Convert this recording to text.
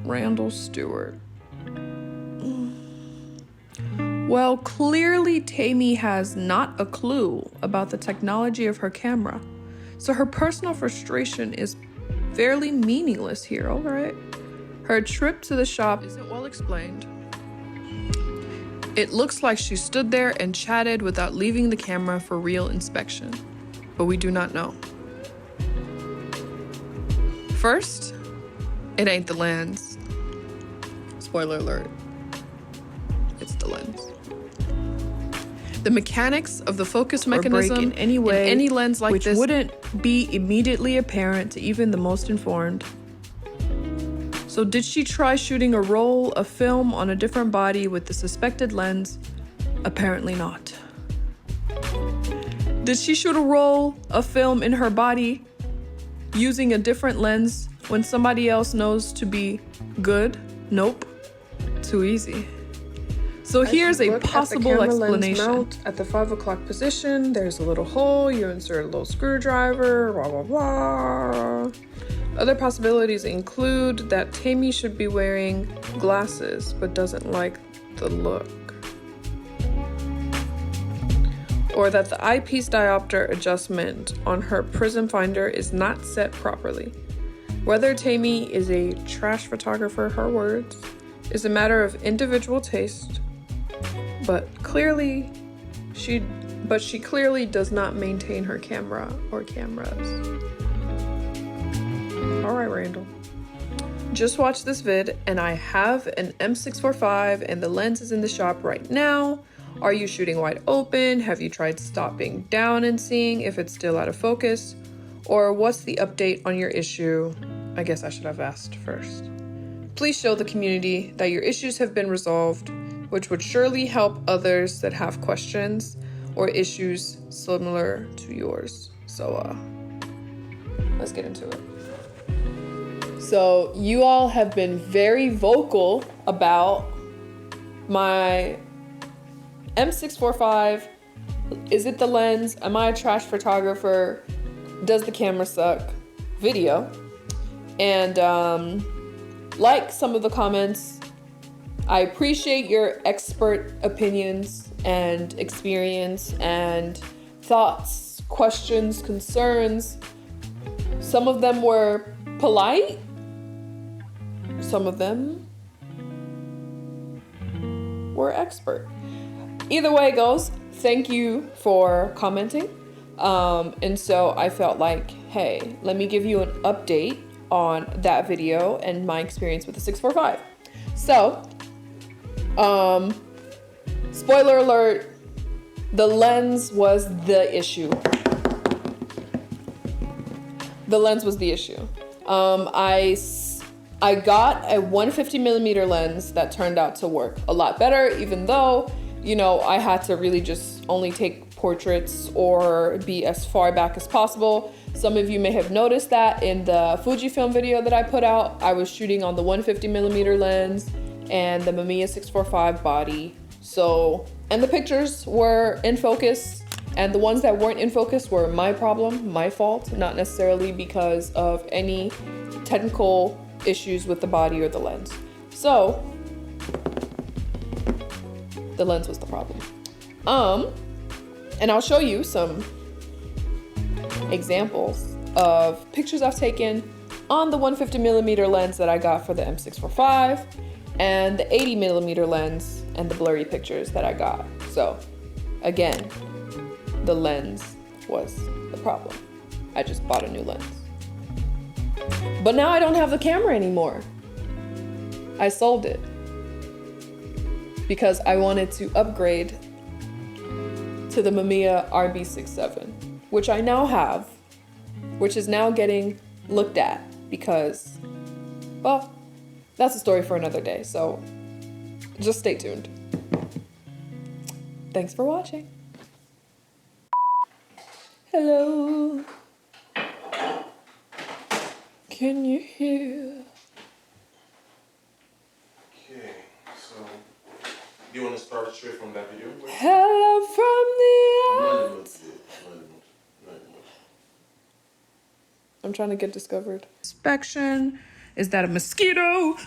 Randall Stewart. Well, clearly Tammy has not a clue about the technology of her camera, so her personal frustration is fairly meaningless here, alright? Her trip to the shop isn't well explained. It looks like she stood there and chatted without leaving the camera for real inspection, but we do not know. First, it ain't the lens. Spoiler alert. It's the lens. The mechanics of the focus mechanism in any way, in any lens like which this wouldn't be immediately apparent to even the most informed. So did she try shooting a roll of film on a different body with the suspected lens? Apparently not. Did she shoot a roll of film in her body using a different lens when somebody else knows to be good? Nope. Too easy. So here's a possible explanation. Mount at the 5 o'clock position, there's a little hole, you insert a little screwdriver, blah, blah, blah. Other possibilities include that Tammy should be wearing glasses, but doesn't like the look. Or that the eyepiece diopter adjustment on her prism finder is not set properly. Whether Tammy is a trash photographer, her words, is a matter of individual taste. But she clearly does not maintain her camera or cameras. All right, Randall. Just watch this vid, and I have an M645 and the lens is in the shop right now. Are you shooting wide open? Have you tried stopping down and seeing if it's still out of focus? Or what's the update on your issue? I guess I should have asked first. Please show the community that your issues have been resolved, which would surely help others that have questions or issues similar to yours. So, let's get into it. So, you all have been very vocal about my M645. Is it the lens? Am I a trash photographer? Does the camera suck? Video. And, like some of the comments, I appreciate your expert opinions and experience and thoughts, questions, concerns. Some of them were polite. Some of them were expert. Either way it goes, thank you for commenting. And so I felt like, hey, let me give you an update on that video and my experience with the 645. So, spoiler alert, the lens was the issue. The lens was the issue. I got a 150mm lens that turned out to work a lot better, even though, you know, I had to really just only take portraits or be as far back as possible. Some of you may have noticed that in the Fujifilm video that I put out, I was shooting on the 150mm lens and the Mamiya 645 body. So, and the pictures were in focus, and the ones that weren't in focus were my problem, my fault, not necessarily because of any technical issues with the body or the lens. So, the lens was the problem. And I'll show you some examples of pictures I've taken on the 150mm lens that I got for the M645 and the 80mm lens and the blurry pictures that I got. So again, the lens was the problem. I just bought a new lens. But now I don't have the camera anymore. I sold it because I wanted to upgrade to the Mamiya RB67, which I now have, which is now getting looked at because, well, that's a story for another day. So just stay tuned. Thanks for watching. Hello. Can you hear? Okay, so do you want to start straight from that video? Hello from the earth. I'm trying to get discovered. Inspection. Is that a mosquito?